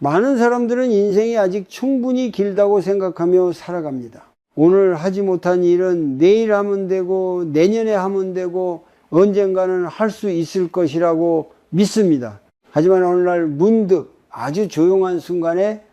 많은 사람들은 인생이 아직 충분히 길다고 생각하며 살아갑니다. 오늘 하지 못한 일은 내일 하면 되고 내년에 하면 되고 언젠가는 할 수 있을 것이라고 믿습니다. 하지만 어느 날 문득 아주 조용한 순간에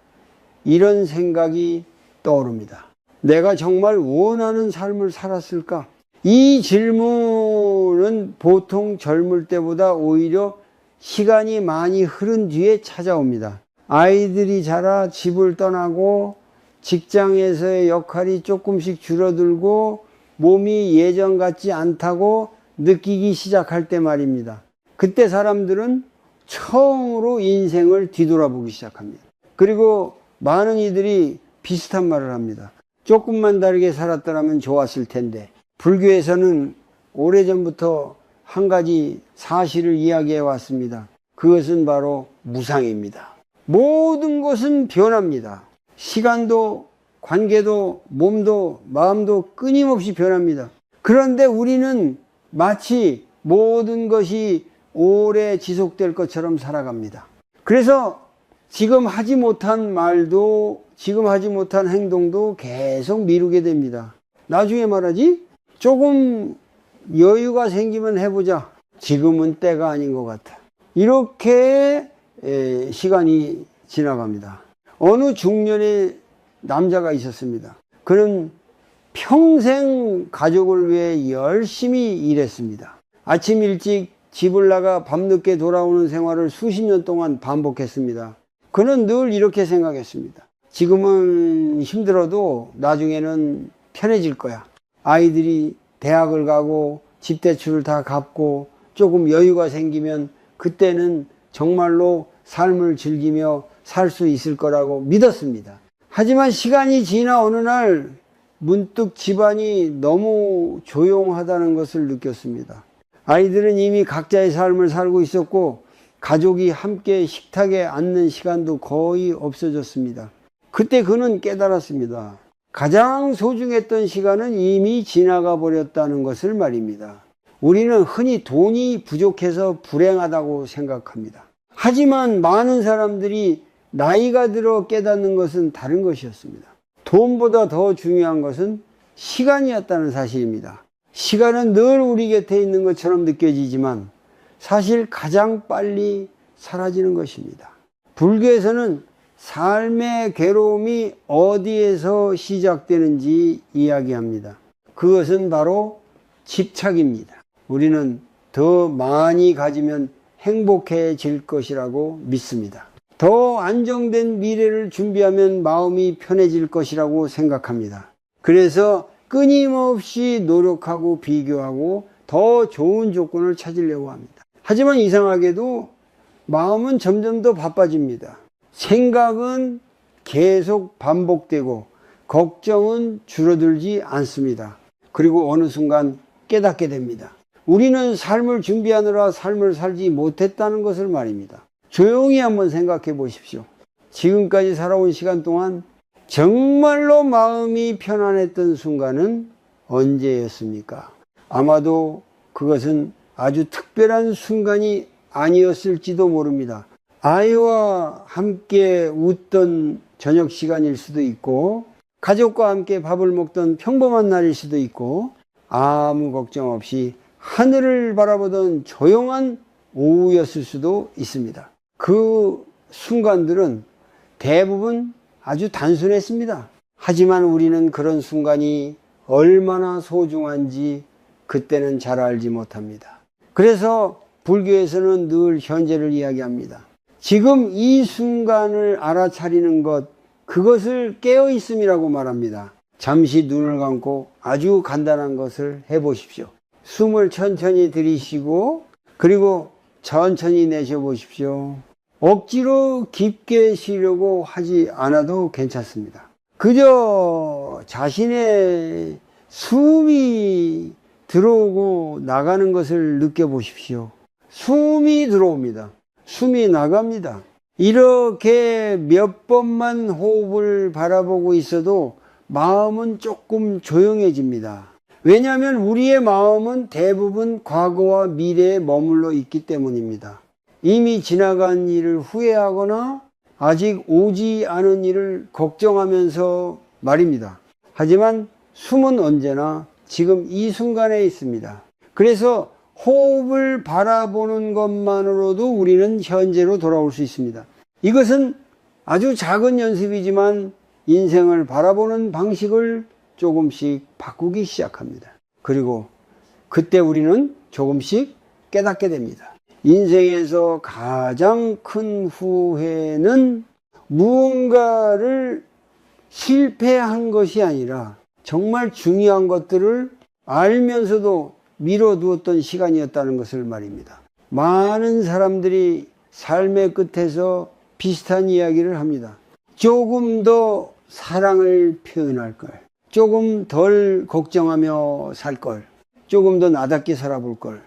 이런 생각이 떠오릅니다. 내가 정말 원하는 삶을 살았을까? 이 질문은 보통 젊을 때보다 오히려 시간이 많이 흐른 뒤에 찾아옵니다. 아이들이 자라 집을 떠나고 직장에서의 역할이 조금씩 줄어들고 몸이 예전 같지 않다고 느끼기 시작할 때 말입니다. 그때 사람들은 처음으로 인생을 뒤돌아보기 시작합니다. 그리고 많은 이들이 비슷한 말을 합니다. 조금만 다르게 살았더라면 좋았을 텐데. 불교에서는 오래전부터 한 가지 사실을 이야기해 왔습니다. 그것은 바로 무상입니다. 모든 것은 변합니다. 시간도, 관계도, 몸도, 마음도 끊임없이 변합니다. 그런데 우리는 마치 모든 것이 오래 지속될 것처럼 살아갑니다. 그래서 지금 하지 못한 말도, 지금 하지 못한 행동도 계속 미루게 됩니다. 나중에 말하지? 조금 여유가 생기면 해보자. 지금은 때가 아닌 것 같아. 이렇게 시간이 지나갑니다. 어느 중년의 남자가 있었습니다. 그는 평생 가족을 위해 열심히 일했습니다. 아침 일찍 집을 나가 밤늦게 돌아오는 생활을 수십 년 동안 반복했습니다. 그는 늘 이렇게 생각했습니다. 지금은 힘들어도 나중에는 편해질 거야. 아이들이 대학을 가고 집 대출을 다 갚고 조금 여유가 생기면 그때는 정말로 삶을 즐기며 살 수 있을 거라고 믿었습니다. 하지만 시간이 지나 어느 날 문득 집안이 너무 조용하다는 것을 느꼈습니다. 아이들은 이미 각자의 삶을 살고 있었고 가족이 함께 식탁에 앉는 시간도 거의 없어졌습니다. 그때 그는 깨달았습니다. 가장 소중했던 시간은 이미 지나가 버렸다는 것을 말입니다. 우리는 흔히 돈이 부족해서 불행하다고 생각합니다. 하지만 많은 사람들이 나이가 들어 깨닫는 것은 다른 것이었습니다. 돈보다 더 중요한 것은 시간이었다는 사실입니다. 시간은 늘 우리 곁에 있는 것처럼 느껴지지만 사실 가장 빨리 사라지는 것입니다. 불교에서는 삶의 괴로움이 어디에서 시작되는지 이야기합니다. 그것은 바로 집착입니다. 우리는 더 많이 가지면 행복해질 것이라고 믿습니다. 더 안정된 미래를 준비하면 마음이 편해질 것이라고 생각합니다. 그래서 끊임없이 노력하고 비교하고 더 좋은 조건을 찾으려고 합니다. 하지만 이상하게도 마음은 점점 더 바빠집니다. 생각은 계속 반복되고 걱정은 줄어들지 않습니다. 그리고 어느 순간 깨닫게 됩니다. 우리는 삶을 준비하느라 삶을 살지 못했다는 것을 말입니다. 조용히 한번 생각해 보십시오. 지금까지 살아온 시간 동안 정말로 마음이 편안했던 순간은 언제였습니까? 아마도 그것은 아주 특별한 순간이 아니었을지도 모릅니다. 아이와 함께 웃던 저녁 시간일 수도 있고 가족과 함께 밥을 먹던 평범한 날일 수도 있고 아무 걱정 없이 하늘을 바라보던 조용한 오후였을 수도 있습니다. 그 순간들은 대부분 아주 단순했습니다. 하지만 우리는 그런 순간이 얼마나 소중한지 그때는 잘 알지 못합니다. 그래서 불교에서는 늘 현재를 이야기합니다. 지금 이 순간을 알아차리는 것, 그것을 깨어있음이라고 말합니다. 잠시 눈을 감고 아주 간단한 것을 해보십시오. 숨을 천천히 들이쉬고 그리고 천천히 내쉬어보십시오. 억지로 깊게 쉬려고 하지 않아도 괜찮습니다. 그저 자신의 숨이 들어오고 나가는 것을 느껴보십시오. 숨이 들어옵니다. 숨이 나갑니다. 이렇게 몇 번만 호흡을 바라보고 있어도 마음은 조금 조용해집니다. 왜냐하면 우리의 마음은 대부분 과거와 미래에 머물러 있기 때문입니다. 이미 지나간 일을 후회하거나 아직 오지 않은 일을 걱정하면서 말입니다. 하지만 숨은 언제나 지금 이 순간에 있습니다. 그래서 호흡을 바라보는 것만으로도 우리는 현재로 돌아올 수 있습니다. 이것은 아주 작은 연습이지만 인생을 바라보는 방식을 조금씩 바꾸기 시작합니다. 그리고 그때 우리는 조금씩 깨닫게 됩니다. 인생에서 가장 큰 후회는 무언가를 실패한 것이 아니라 정말 중요한 것들을 알면서도 미뤄두었던 시간이었다는 것을 말입니다. 많은 사람들이 삶의 끝에서 비슷한 이야기를 합니다. 조금 더 사랑을 표현할 걸, 조금 덜 걱정하며 살 걸, 조금 더 나답게 살아볼 걸.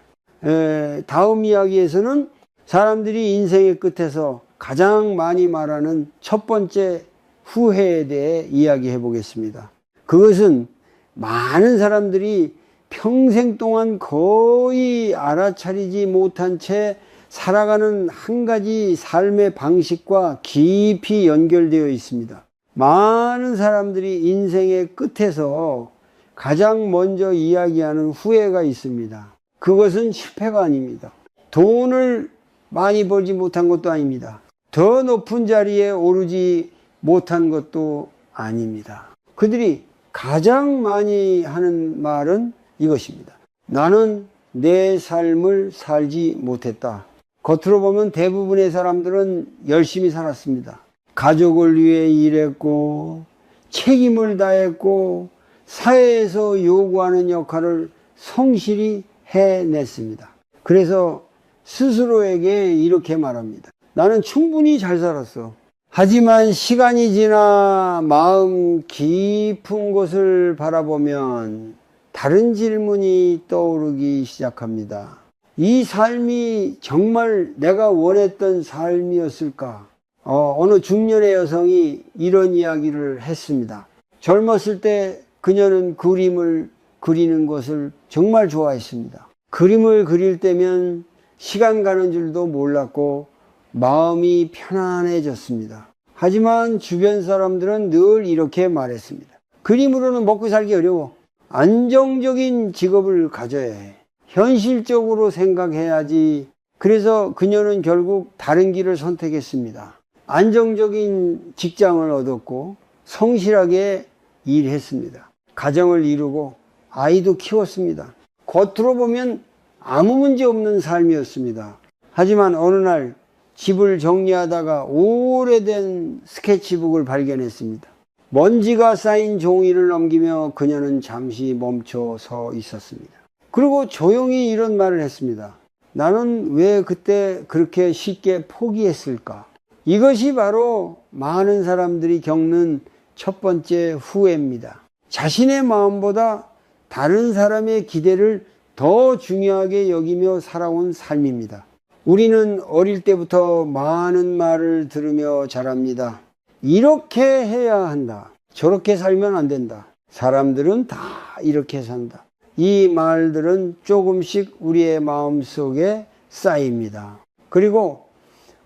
다음 이야기에서는 사람들이 인생의 끝에서 가장 많이 말하는 첫 번째 후회에 대해 이야기해 보겠습니다. 그것은 많은 사람들이 평생 동안 거의 알아차리지 못한 채 살아가는 한 가지 삶의 방식과 깊이 연결되어 있습니다. 많은 사람들이 인생의 끝에서 가장 먼저 이야기하는 후회가 있습니다. 그것은 실패가 아닙니다. 돈을 많이 벌지 못한 것도 아닙니다. 더 높은 자리에 오르지 못한 것도 아닙니다. 그들이 가장 많이 하는 말은 이것입니다. 나는 내 삶을 살지 못했다. 겉으로 보면 대부분의 사람들은 열심히 살았습니다. 가족을 위해 일했고 책임을 다했고 사회에서 요구하는 역할을 성실히 해냈습니다. 그래서 스스로에게 이렇게 말합니다. 나는 충분히 잘 살았어. 하지만 시간이 지나 마음 깊은 곳을 바라보면 다른 질문이 떠오르기 시작합니다. 이 삶이 정말 내가 원했던 삶이었을까? 어느 중년의 여성이 이런 이야기를 했습니다. 젊었을 때 그녀는 그림을 그리는 것을 정말 좋아했습니다. 그림을 그릴 때면 시간 가는 줄도 몰랐고 마음이 편안해졌습니다. 하지만 주변 사람들은 늘 이렇게 말했습니다. 그림으로는 먹고 살기 어려워. 안정적인 직업을 가져야 해. 현실적으로 생각해야지. 그래서 그녀는 결국 다른 길을 선택했습니다. 안정적인 직장을 얻었고 성실하게 일했습니다. 가정을 이루고 아이도 키웠습니다. 겉으로 보면 아무 문제 없는 삶이었습니다. 하지만 어느 날 집을 정리하다가 오래된 스케치북을 발견했습니다. 먼지가 쌓인 종이를 넘기며 그녀는 잠시 멈춰 서 있었습니다. 그리고 조용히 이런 말을 했습니다. 나는 왜 그때 그렇게 쉽게 포기했을까? 이것이 바로 많은 사람들이 겪는 첫 번째 후회입니다. 자신의 마음보다 다른 사람의 기대를 더 중요하게 여기며 살아온 삶입니다. 우리는 어릴 때부터 많은 말을 들으며 자랍니다. 이렇게 해야 한다. 저렇게 살면 안 된다. 사람들은 다 이렇게 산다. 이 말들은 조금씩 우리의 마음속에 쌓입니다. 그리고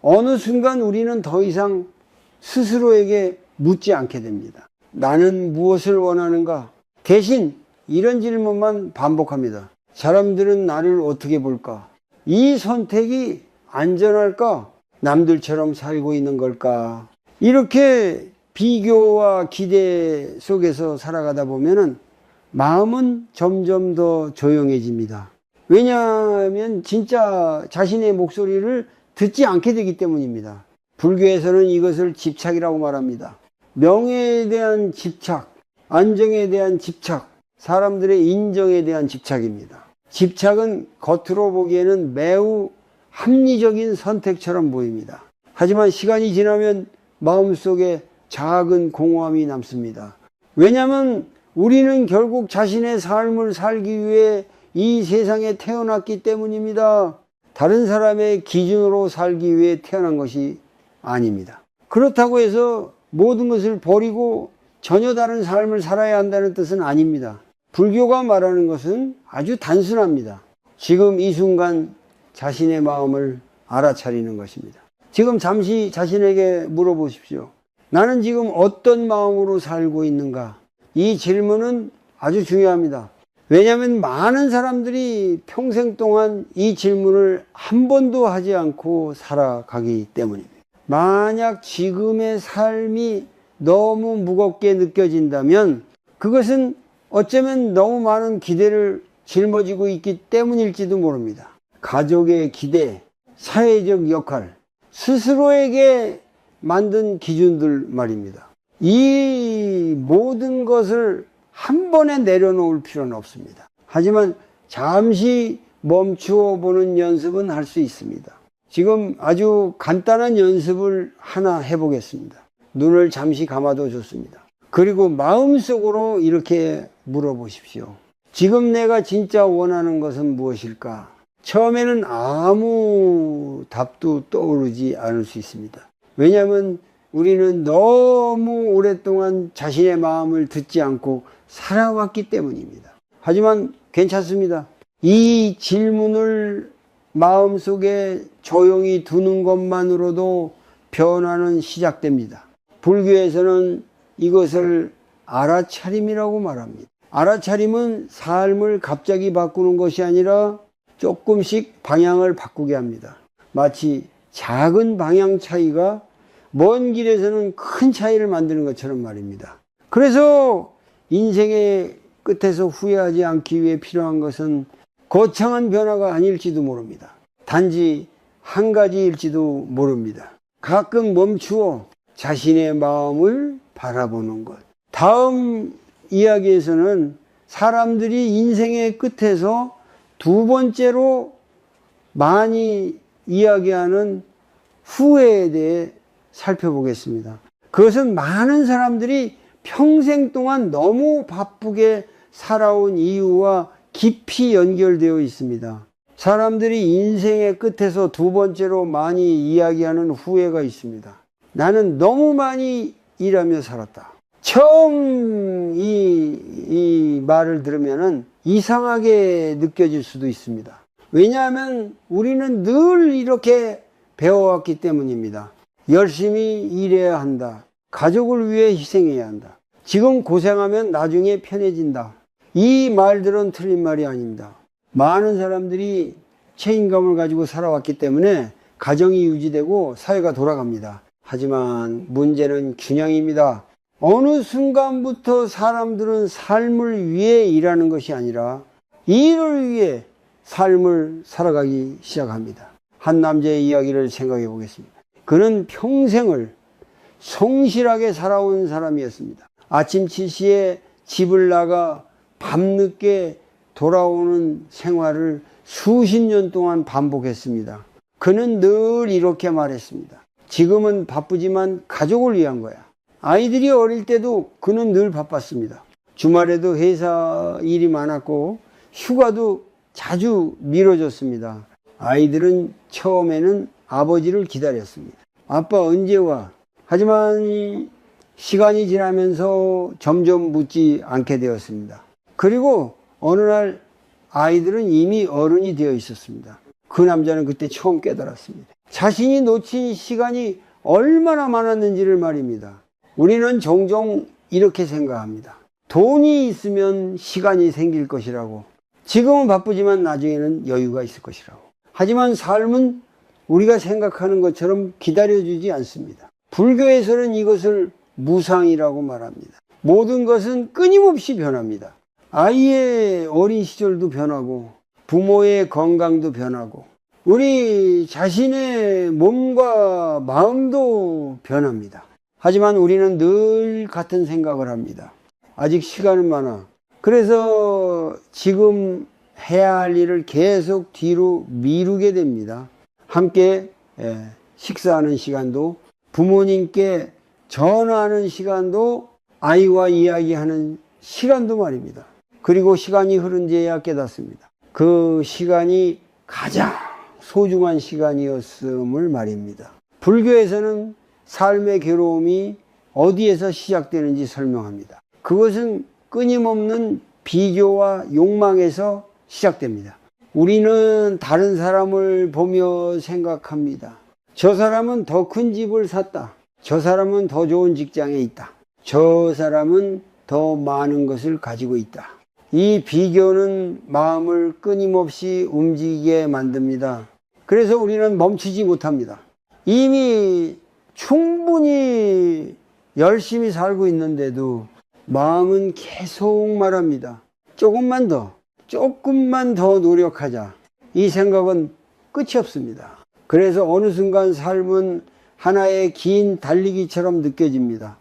어느 순간 우리는 더 이상 스스로에게 묻지 않게 됩니다. 나는 무엇을 원하는가? 대신 이런 질문만 반복합니다. 사람들은 나를 어떻게 볼까? 이 선택이 안전할까? 남들처럼 살고 있는 걸까? 이렇게 비교와 기대 속에서 살아가다 보면은 마음은 점점 더 조용해집니다. 왜냐하면 진짜 자신의 목소리를 듣지 않게 되기 때문입니다. 불교에서는 이것을 집착이라고 말합니다. 명예에 대한 집착, 안정에 대한 집착, 사람들의 인정에 대한 집착입니다. 집착은 겉으로 보기에는 매우 합리적인 선택처럼 보입니다. 하지만 시간이 지나면 마음속에 작은 공허함이 남습니다. 왜냐하면 우리는 결국 자신의 삶을 살기 위해 이 세상에 태어났기 때문입니다. 다른 사람의 기준으로 살기 위해 태어난 것이 아닙니다. 그렇다고 해서 모든 것을 버리고 전혀 다른 삶을 살아야 한다는 뜻은 아닙니다. 불교가 말하는 것은 아주 단순합니다. 지금 이 순간 자신의 마음을 알아차리는 것입니다. 지금 잠시 자신에게 물어보십시오. 나는 지금 어떤 마음으로 살고 있는가? 이 질문은 아주 중요합니다. 왜냐하면 많은 사람들이 평생 동안 이 질문을 한 번도 하지 않고 살아가기 때문입니다. 만약 지금의 삶이 너무 무겁게 느껴진다면 그것은 어쩌면 너무 많은 기대를 짊어지고 있기 때문일지도 모릅니다. 가족의 기대, 사회적 역할, 스스로에게 만든 기준들 말입니다. 이 모든 것을 한 번에 내려놓을 필요는 없습니다. 하지만 잠시 멈추어 보는 연습은 할 수 있습니다. 지금 아주 간단한 연습을 하나 해보겠습니다. 눈을 잠시 감아도 좋습니다. 그리고 마음속으로 이렇게 물어보십시오. 지금 내가 진짜 원하는 것은 무엇일까? 처음에는 아무 답도 떠오르지 않을 수 있습니다. 왜냐하면 우리는 너무 오랫동안 자신의 마음을 듣지 않고 살아왔기 때문입니다. 하지만 괜찮습니다. 이 질문을 마음속에 조용히 두는 것만으로도 변화는 시작됩니다. 불교에서는 이것을 알아차림이라고 말합니다. 알아차림은 삶을 갑자기 바꾸는 것이 아니라 조금씩 방향을 바꾸게 합니다. 마치 작은 방향 차이가 먼 길에서는 큰 차이를 만드는 것처럼 말입니다. 그래서 인생의 끝에서 후회하지 않기 위해 필요한 것은 거창한 변화가 아닐지도 모릅니다. 단지 한 가지일지도 모릅니다. 가끔 멈추어 자신의 마음을 바라보는 것. 다음 이야기에서는 사람들이 인생의 끝에서 두 번째로 많이 이야기하는 후회에 대해 살펴보겠습니다. 그것은 많은 사람들이 평생 동안 너무 바쁘게 살아온 이유와 깊이 연결되어 있습니다. 사람들이 인생의 끝에서 두 번째로 많이 이야기하는 후회가 있습니다. 나는 너무 많이 일하며 살았다. 처음 이 말을 들으면 이상하게 느껴질 수도 있습니다. 왜냐하면 우리는 늘 이렇게 배워왔기 때문입니다. 열심히 일해야 한다. 가족을 위해 희생해야 한다. 지금 고생하면 나중에 편해진다. 이 말들은 틀린 말이 아닙니다. 많은 사람들이 책임감을 가지고 살아왔기 때문에 가정이 유지되고 사회가 돌아갑니다. 하지만 문제는 균형입니다. 어느 순간부터 사람들은 삶을 위해 일하는 것이 아니라 일을 위해 삶을 살아가기 시작합니다. 한 남자의 이야기를 생각해 보겠습니다. 그는 평생을 성실하게 살아온 사람이었습니다. 아침 7시에 집을 나가 밤늦게 돌아오는 생활을 수십 년 동안 반복했습니다. 그는 늘 이렇게 말했습니다. 지금은 바쁘지만 가족을 위한 거야. 아이들이 어릴 때도 그는 늘 바빴습니다. 주말에도 회사 일이 많았고 휴가도 자주 미뤄졌습니다. 아이들은 처음에는 아버지를 기다렸습니다. 아빠 언제 와? 하지만 시간이 지나면서 점점 묻지 않게 되었습니다. 그리고 어느 날 아이들은 이미 어른이 되어 있었습니다. 그 남자는 그때 처음 깨달았습니다. 자신이 놓친 시간이 얼마나 많았는지를 말입니다. 우리는 종종 이렇게 생각합니다. 돈이 있으면 시간이 생길 것이라고. 지금은 바쁘지만 나중에는 여유가 있을 것이라고. 하지만 삶은 우리가 생각하는 것처럼 기다려주지 않습니다. 불교에서는 이것을 무상이라고 말합니다. 모든 것은 끊임없이 변합니다. 아이의 어린 시절도 변하고 부모의 건강도 변하고 우리 자신의 몸과 마음도 변합니다. 하지만 우리는 늘 같은 생각을 합니다. 아직 시간은 많아. 그래서 지금 해야 할 일을 계속 뒤로 미루게 됩니다. 함께 식사하는 시간도, 부모님께 전화하는 시간도, 아이와 이야기하는 시간도 말입니다. 그리고 시간이 흐른지야 깨닫습니다. 그 시간이 가장 소중한 시간이었음을 말입니다. 불교에서는 삶의 괴로움이 어디에서 시작되는지 설명합니다. 그것은 끊임없는 비교와 욕망에서 시작됩니다. 우리는 다른 사람을 보며 생각합니다. 저 사람은 더 큰 집을 샀다. 저 사람은 더 좋은 직장에 있다. 저 사람은 더 많은 것을 가지고 있다. 이 비교는 마음을 끊임없이 움직이게 만듭니다. 그래서 우리는 멈추지 못합니다. 이미 충분히 열심히 살고 있는데도 마음은 계속 말합니다. 조금만 더 노력하자. 이 생각은 끝이 없습니다. 그래서 어느 순간 삶은 하나의 긴 달리기처럼 느껴집니다.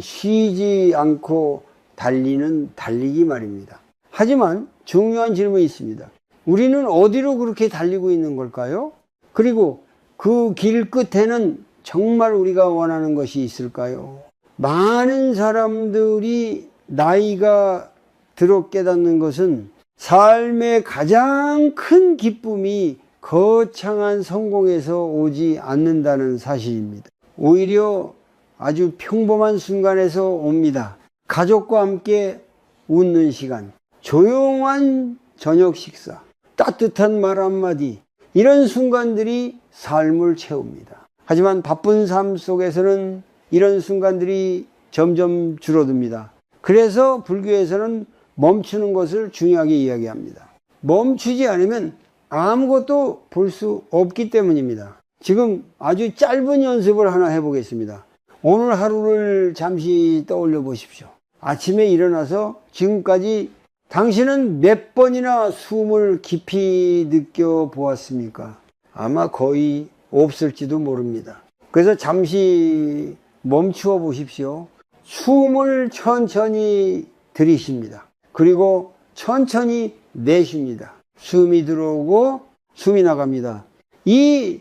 쉬지 않고 달리는 달리기 말입니다. 하지만 중요한 질문이 있습니다. 우리는 어디로 그렇게 달리고 있는 걸까요? 그리고 그 길 끝에는 정말 우리가 원하는 것이 있을까요? 많은 사람들이 나이가 들어 깨닫는 것은 삶의 가장 큰 기쁨이 거창한 성공에서 오지 않는다는 사실입니다. 오히려 아주 평범한 순간에서 옵니다. 가족과 함께 웃는 시간, 조용한 저녁 식사, 따뜻한 말 한마디, 이런 순간들이 삶을 채웁니다. 하지만 바쁜 삶 속에서는 이런 순간들이 점점 줄어듭니다. 그래서 불교에서는 멈추는 것을 중요하게 이야기합니다. 멈추지 않으면 아무것도 볼 수 없기 때문입니다. 지금 아주 짧은 연습을 하나 해보겠습니다. 오늘 하루를 잠시 떠올려 보십시오. 아침에 일어나서 지금까지 당신은 몇 번이나 숨을 깊이 느껴 보았습니까? 아마 거의 없을지도 모릅니다. 그래서 잠시 멈추어 보십시오. 숨을 천천히 들이쉽니다. 그리고 천천히 내쉽니다. 숨이 들어오고 숨이 나갑니다. 이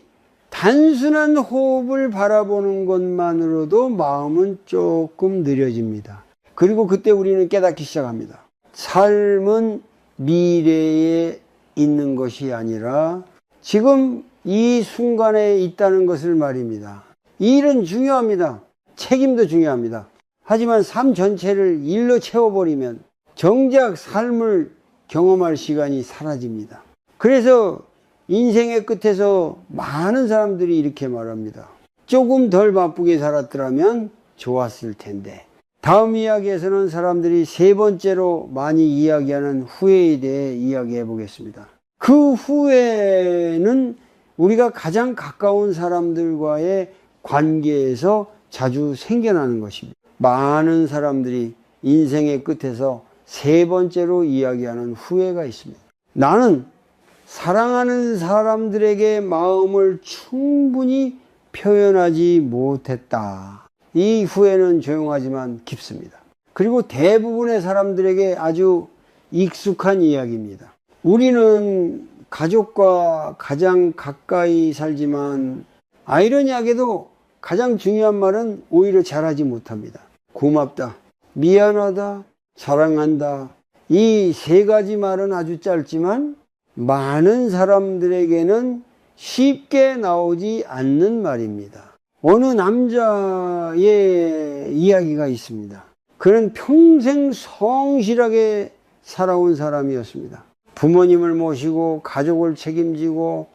단순한 호흡을 바라보는 것만으로도 마음은 조금 느려집니다. 그리고 그때 우리는 깨닫기 시작합니다. 삶은 미래에 있는 것이 아니라 지금 이 순간에 있다는 것을 말입니다. 이 일은 중요합니다. 책임도 중요합니다. 하지만 삶 전체를 일로 채워버리면 정작 삶을 경험할 시간이 사라집니다. 그래서 인생의 끝에서 많은 사람들이 이렇게 말합니다. 조금 덜 바쁘게 살았더라면 좋았을 텐데. 다음 이야기에서는 사람들이 세 번째로 많이 이야기하는 후회에 대해 이야기해 보겠습니다. 그 후회는 우리가 가장 가까운 사람들과의 관계에서 자주 생겨나는 것입니다. 많은 사람들이 인생의 끝에서 세 번째로 이야기하는 후회가 있습니다. 나는 사랑하는 사람들에게 마음을 충분히 표현하지 못했다. 이 후회는 조용하지만 깊습니다. 그리고 대부분의 사람들에게 아주 익숙한 이야기입니다. 우리는 가족과 가장 가까이 살지만 아이러니하게도 가장 중요한 말은 오히려 잘하지 못합니다. 고맙다, 미안하다, 사랑한다. 이 세 가지 말은 아주 짧지만 많은 사람들에게는 쉽게 나오지 않는 말입니다. 어느 남자의 이야기가 있습니다. 그는 평생 성실하게 살아온 사람이었습니다. 부모님을 모시고 가족을 책임지고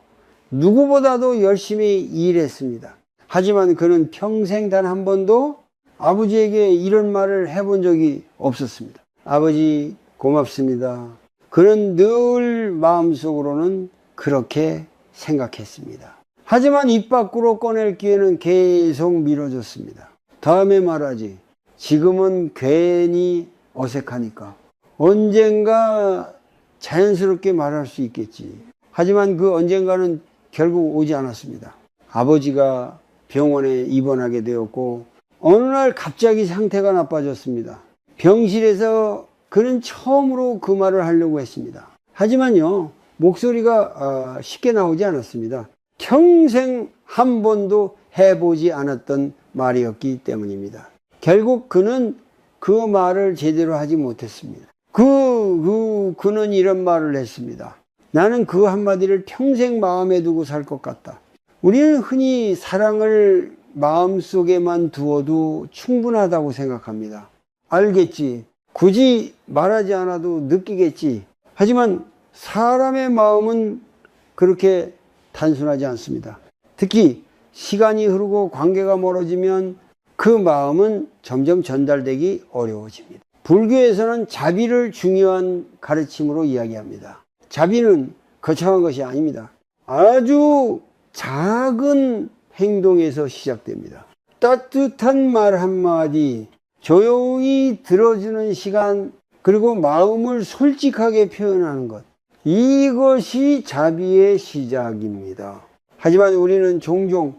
누구보다도 열심히 일했습니다. 하지만 그는 평생 단 한 번도 아버지에게 이런 말을 해본 적이 없었습니다. 아버지 고맙습니다. 그는 늘 마음속으로는 그렇게 생각했습니다. 하지만 입 밖으로 꺼낼 기회는 계속 미뤄졌습니다. 다음에 말하지. 지금은 괜히 어색하니까. 언젠가 자연스럽게 말할 수 있겠지. 하지만 그 언젠가는 결국 오지 않았습니다. 아버지가 병원에 입원하게 되었고 어느 날 갑자기 상태가 나빠졌습니다. 병실에서 그는 처음으로 그 말을 하려고 했습니다. 하지만요, 목소리가 쉽게 나오지 않았습니다. 평생 한 번도 해보지 않았던 말이었기 때문입니다. 결국 그는 그 말을 제대로 하지 못했습니다. 그는 이런 말을 했습니다. 나는 그 한마디를 평생 마음에 두고 살 것 같다. 우리는 흔히 사랑을 마음속에만 두어도 충분하다고 생각합니다. 알겠지. 굳이 말하지 않아도 느끼겠지. 하지만 사람의 마음은 그렇게 단순하지 않습니다. 특히 시간이 흐르고 관계가 멀어지면 그 마음은 점점 전달되기 어려워집니다. 불교에서는 자비를 중요한 가르침으로 이야기합니다. 자비는 거창한 것이 아닙니다. 아주 작은 행동에서 시작됩니다. 따뜻한 말 한마디, 조용히 들어주는 시간, 그리고 마음을 솔직하게 표현하는 것, 이것이 자비의 시작입니다. 하지만 우리는 종종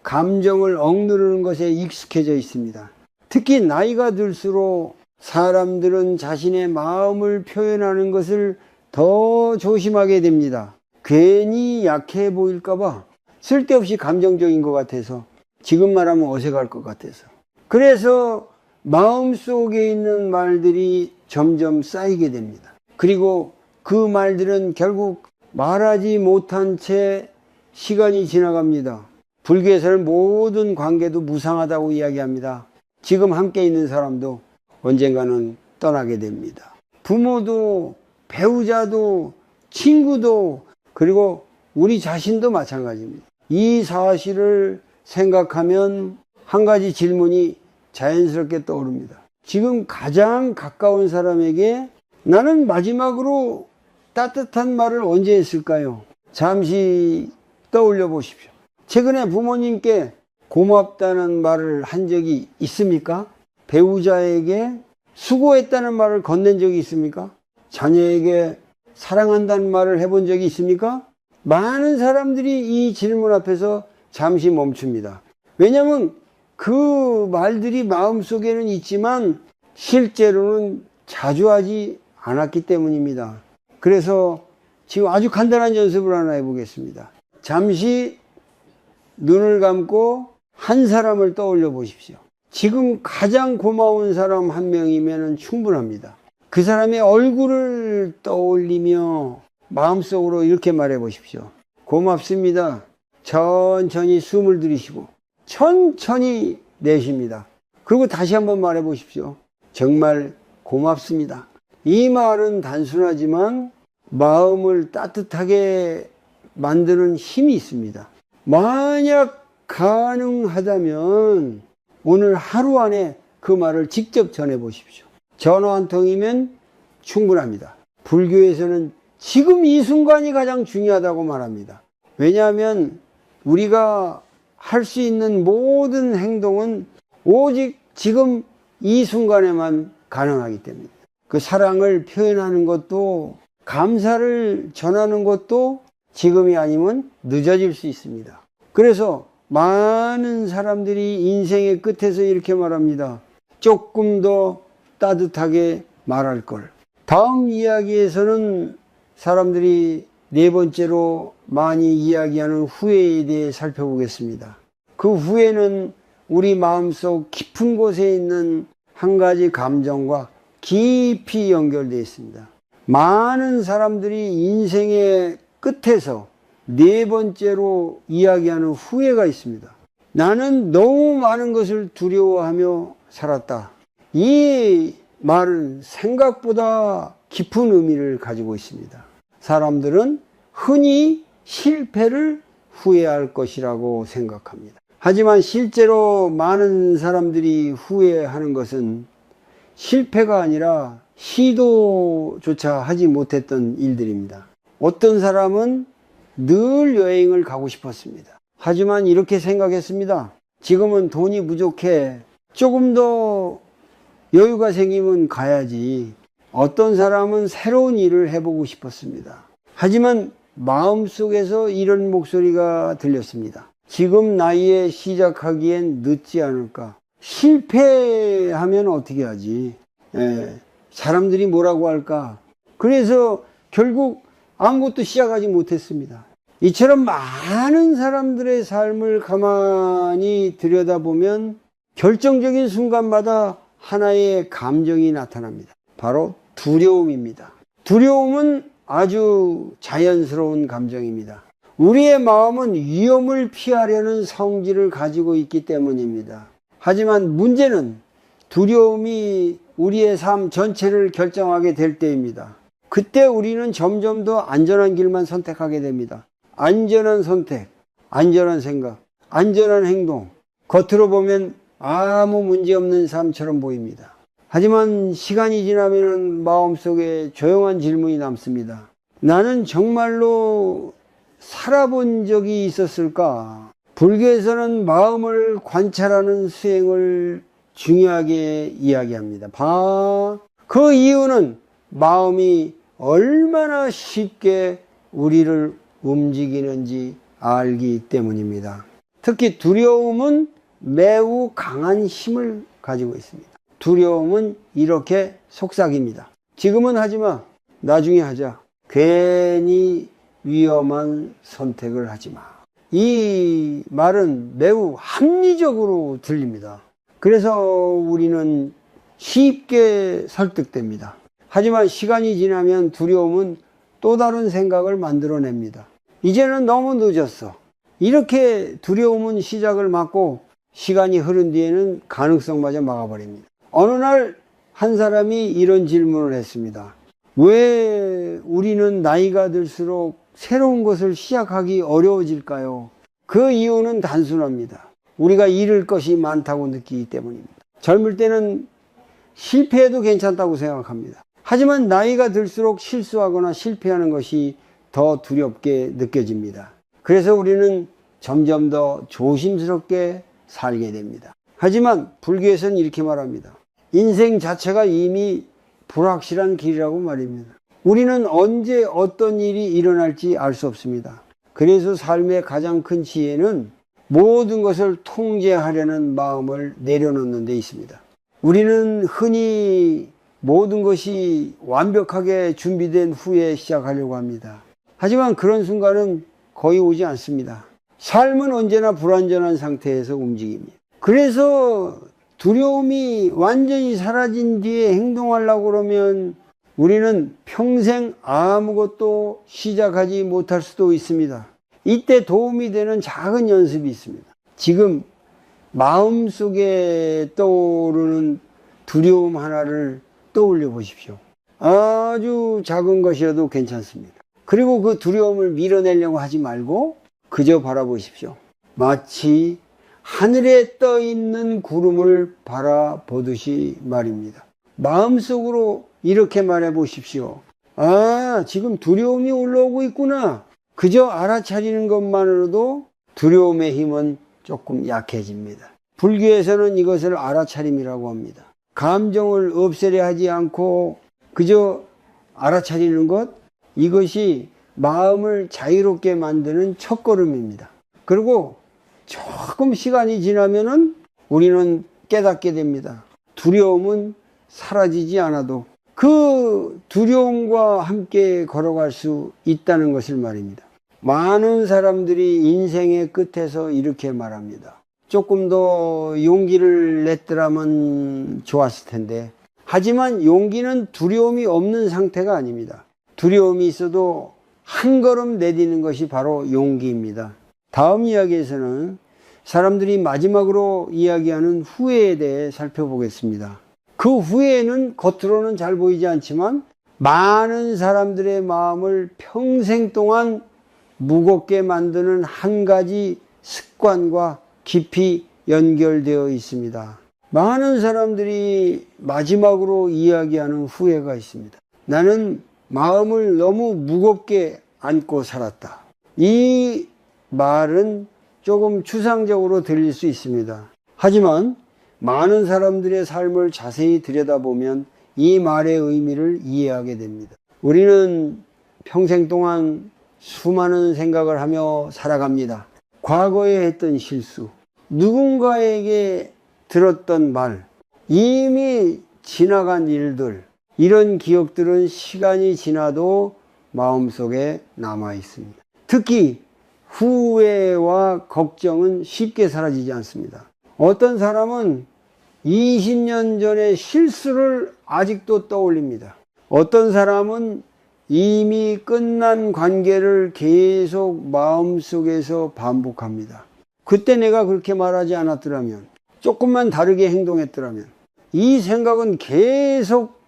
감정을 억누르는 것에 익숙해져 있습니다. 특히 나이가 들수록 사람들은 자신의 마음을 표현하는 것을 더 조심하게 됩니다. 괜히 약해 보일까봐, 쓸데없이 감정적인 것 같아서, 지금 말하면 어색할 것 같아서. 그래서 마음속에 있는 말들이 점점 쌓이게 됩니다. 그리고 그 말들은 결국 말하지 못한 채 시간이 지나갑니다. 불교에서는 모든 관계도 무상하다고 이야기합니다. 지금 함께 있는 사람도 언젠가는 떠나게 됩니다. 부모도, 배우자도, 친구도, 그리고 우리 자신도 마찬가지입니다. 이 사실을 생각하면 한 가지 질문이 자연스럽게 떠오릅니다. 지금 가장 가까운 사람에게 나는 마지막으로 따뜻한 말을 언제 했을까요? 잠시 떠올려 보십시오. 최근에 부모님께 고맙다는 말을 한 적이 있습니까? 배우자에게 수고했다는 말을 건넨 적이 있습니까? 자녀에게 사랑한다는 말을 해본 적이 있습니까? 많은 사람들이 이 질문 앞에서 잠시 멈춥니다. 왜냐하면 그 말들이 마음속에는 있지만 실제로는 자주 하지 않았기 때문입니다. 그래서 지금 아주 간단한 연습을 하나 해보겠습니다. 잠시 눈을 감고 한 사람을 떠올려 보십시오. 지금 가장 고마운 사람 한 명이면 충분합니다. 그 사람의 얼굴을 떠올리며 마음속으로 이렇게 말해 보십시오. 고맙습니다. 천천히 숨을 들이쉬고 천천히 내쉽니다. 그리고 다시 한번 말해 보십시오. 정말 고맙습니다. 이 말은 단순하지만 마음을 따뜻하게 만드는 힘이 있습니다. 만약 가능하다면 오늘 하루 안에 그 말을 직접 전해 보십시오. 전화 한 통이면 충분합니다. 불교에서는 지금 이 순간이 가장 중요하다고 말합니다. 왜냐하면 우리가 할 수 있는 모든 행동은 오직 지금 이 순간에만 가능하기 때문입니다. 그 사랑을 표현하는 것도, 감사를 전하는 것도 지금이 아니면 늦어질 수 있습니다. 그래서 많은 사람들이 인생의 끝에서 이렇게 말합니다. 조금 더 따뜻하게 말할 걸. 다음 이야기에서는 사람들이 네 번째로 많이 이야기하는 후회에 대해 살펴보겠습니다. 그 후회는 우리 마음속 깊은 곳에 있는 한 가지 감정과 깊이 연결되어 있습니다. 많은 사람들이 인생의 끝에서 네 번째로 이야기하는 후회가 있습니다. 나는 너무 많은 것을 두려워하며 살았다. 이 말은 생각보다 깊은 의미를 가지고 있습니다. 사람들은 흔히 실패를 후회할 것이라고 생각합니다. 하지만 실제로 많은 사람들이 후회하는 것은 실패가 아니라 시도조차 하지 못했던 일들입니다. 어떤 사람은 늘 여행을 가고 싶었습니다. 하지만 이렇게 생각했습니다. 지금은 돈이 부족해. 조금 더 여유가 생기면 가야지. 어떤 사람은 새로운 일을 해보고 싶었습니다. 하지만 마음속에서 이런 목소리가 들렸습니다. 지금 나이에 시작하기엔 늦지 않을까? 실패하면 어떻게 하지? 사람들이 뭐라고 할까? 그래서 결국 아무것도 시작하지 못했습니다. 이처럼 많은 사람들의 삶을 가만히 들여다보면 결정적인 순간마다 하나의 감정이 나타납니다. 바로 두려움입니다. 두려움은 아주 자연스러운 감정입니다. 우리의 마음은 위험을 피하려는 성질을 가지고 있기 때문입니다. 하지만 문제는 두려움이 우리의 삶 전체를 결정하게 될 때입니다. 그때 우리는 점점 더 안전한 길만 선택하게 됩니다. 안전한 선택, 안전한 생각, 안전한 행동, 겉으로 보면 아무 문제 없는 삶처럼 보입니다. 하지만 시간이 지나면 마음속에 조용한 질문이 남습니다. 나는 정말로 살아본 적이 있었을까? 불교에서는 마음을 관찰하는 수행을 중요하게 이야기합니다. 그 이유는 마음이 얼마나 쉽게 우리를 움직이는지 알기 때문입니다. 특히 두려움은 매우 강한 힘을 가지고 있습니다. 두려움은 이렇게 속삭입니다. 지금은 하지마. 나중에 하자. 괜히 위험한 선택을 하지마. 이 말은 매우 합리적으로 들립니다. 그래서 우리는 쉽게 설득됩니다. 하지만 시간이 지나면 두려움은 또 다른 생각을 만들어냅니다. 이제는 너무 늦었어. 이렇게 두려움은 시작을 막고 시간이 흐른 뒤에는 가능성마저 막아버립니다. 어느 날 한 사람이 이런 질문을 했습니다. 왜 우리는 나이가 들수록 새로운 것을 시작하기 어려워질까요? 그 이유는 단순합니다. 우리가 잃을 것이 많다고 느끼기 때문입니다. 젊을 때는 실패해도 괜찮다고 생각합니다. 하지만 나이가 들수록 실수하거나 실패하는 것이 더 두렵게 느껴집니다. 그래서 우리는 점점 더 조심스럽게 살게 됩니다. 하지만 불교에서는 이렇게 말합니다. 인생 자체가 이미 불확실한 길이라고 말입니다. 우리는 언제 어떤 일이 일어날지 알 수 없습니다. 그래서 삶의 가장 큰 지혜는 모든 것을 통제하려는 마음을 내려놓는 데 있습니다. 우리는 흔히 모든 것이 완벽하게 준비된 후에 시작하려고 합니다. 하지만 그런 순간은 거의 오지 않습니다. 삶은 언제나 불완전한 상태에서 움직입니다. 그래서 두려움이 완전히 사라진 뒤에 행동하려고 그러면 우리는 평생 아무것도 시작하지 못할 수도 있습니다. 이때 도움이 되는 작은 연습이 있습니다. 지금 마음속에 떠오르는 두려움 하나를 떠올려 보십시오. 아주 작은 것이라도 괜찮습니다. 그리고 그 두려움을 밀어내려고 하지 말고 그저 바라보십시오. 마치 하늘에 떠 있는 구름을 바라보듯이 말입니다. 마음속으로 이렇게 말해 보십시오. 아, 지금 두려움이 올라오고 있구나. 그저 알아차리는 것만으로도 두려움의 힘은 조금 약해집니다. 불교에서는 이것을 알아차림이라고 합니다. 감정을 없애려 하지 않고 그저 알아차리는 것, 이것이 마음을 자유롭게 만드는 첫걸음입니다. 그리고 조금 시간이 지나면은 우리는 깨닫게 됩니다. 두려움은 사라지지 않아도 그 두려움과 함께 걸어갈 수 있다는 것을 말입니다. 많은 사람들이 인생의 끝에서 이렇게 말합니다. 조금 더 용기를 냈더라면 좋았을 텐데. 하지만 용기는 두려움이 없는 상태가 아닙니다. 두려움이 있어도 한 걸음 내디는 것이 바로 용기입니다. 다음 이야기에서는 사람들이 마지막으로 이야기하는 후회에 대해 살펴보겠습니다. 그 후회는 겉으로는 잘 보이지 않지만 많은 사람들의 마음을 평생 동안 무겁게 만드는 한 가지 습관과 깊이 연결되어 있습니다. 많은 사람들이 마지막으로 이야기하는 후회가 있습니다. 나는 마음을 너무 무겁게 안고 살았다. 이 말은 조금 추상적으로 들릴 수 있습니다. 하지만 많은 사람들의 삶을 자세히 들여다보면 이 말의 의미를 이해하게 됩니다. 우리는 평생 동안 수많은 생각을 하며 살아갑니다. 과거에 했던 실수, 누군가에게 들었던 말, 이미 지나간 일들, 이런 기억들은 시간이 지나도 마음속에 남아 있습니다. 특히 후회와 걱정은 쉽게 사라지지 않습니다. 어떤 사람은 20년 전의 실수를 아직도 떠올립니다. 어떤 사람은 이미 끝난 관계를 계속 마음속에서 반복합니다. 그때 내가 그렇게 말하지 않았더라면, 조금만 다르게 행동했더라면, 이 생각은 계속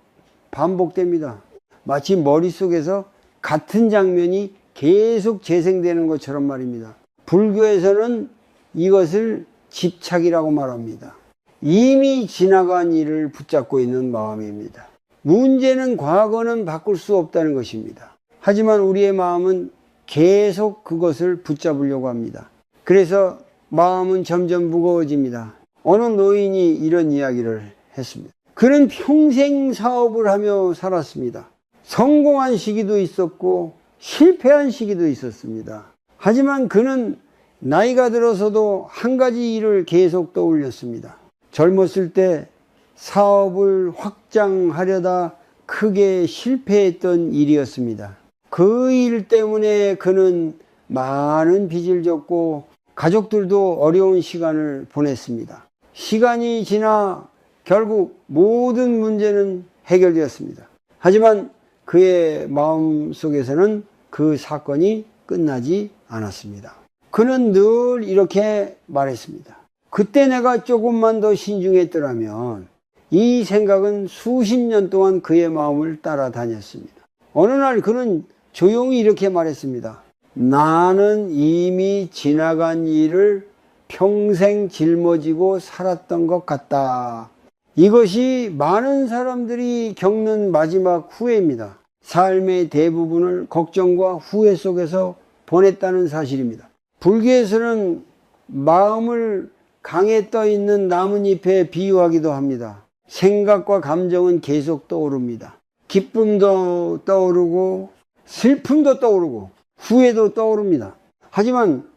반복됩니다. 마치 머릿속에서 같은 장면이 계속 재생되는 것처럼 말입니다. 불교에서는 이것을 집착이라고 말합니다. 이미 지나간 일을 붙잡고 있는 마음입니다. 문제는 과거는 바꿀 수 없다는 것입니다. 하지만 우리의 마음은 계속 그것을 붙잡으려고 합니다. 그래서 마음은 점점 무거워집니다. 어느 노인이 이런 이야기를 했습니다. 그는 평생 사업을 하며 살았습니다. 성공한 시기도 있었고 실패한 시기도 있었습니다. 하지만 그는 나이가 들어서도 한 가지 일을 계속 떠올렸습니다. 젊었을 때 사업을 확장하려다 크게 실패했던 일이었습니다. 그 일 때문에 그는 많은 빚을 졌고 가족들도 어려운 시간을 보냈습니다. 시간이 지나 결국 모든 문제는 해결되었습니다. 하지만 그의 마음 속에서는 그 사건이 끝나지 않았습니다. 그는 늘 이렇게 말했습니다. 그때 내가 조금만 더 신중했더라면 이 생각은 수십 년 동안 그의 마음을 따라다녔습니다. 어느 날 그는 조용히 이렇게 말했습니다. 나는 이미 지나간 일을 평생 짊어지고 살았던 것 같다. 이것이 많은 사람들이 겪는 마지막 후회입니다. 삶의 대부분을 걱정과 후회 속에서 보냈다는 사실입니다. 불교에서는 마음을 강에 떠 있는 나뭇잎에 비유하기도 합니다. 생각과 감정은 계속 떠오릅니다. 기쁨도 떠오르고 슬픔도 떠오르고 후회도 떠오릅니다. 하지만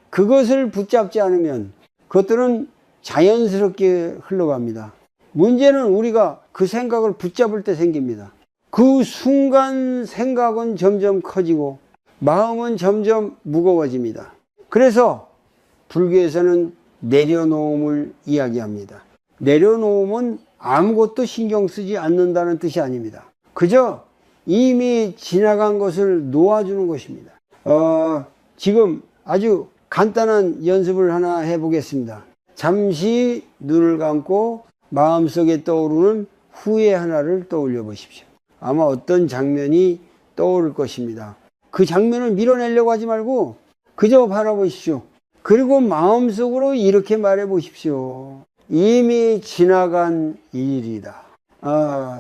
그것을 붙잡지 않으면 그것들은 자연스럽게 흘러갑니다. 문제는 우리가 그 생각을 붙잡을 때 생깁니다. 그 순간 생각은 점점 커지고 마음은 점점 무거워집니다. 그래서 불교에서는 내려놓음을 이야기합니다. 내려놓음은 아무것도 신경 쓰지 않는다는 뜻이 아닙니다. 그저 이미 지나간 것을 놓아주는 것입니다. 지금 아주 간단한 연습을 하나 해보겠습니다. 잠시 눈을 감고 마음속에 떠오르는 후회 하나를 떠올려 보십시오. 아마 어떤 장면이 떠오를 것입니다. 그 장면을 밀어내려고 하지 말고 그저 바라보십시오. 그리고 마음속으로 이렇게 말해 보십시오. 이미 지나간 일이다.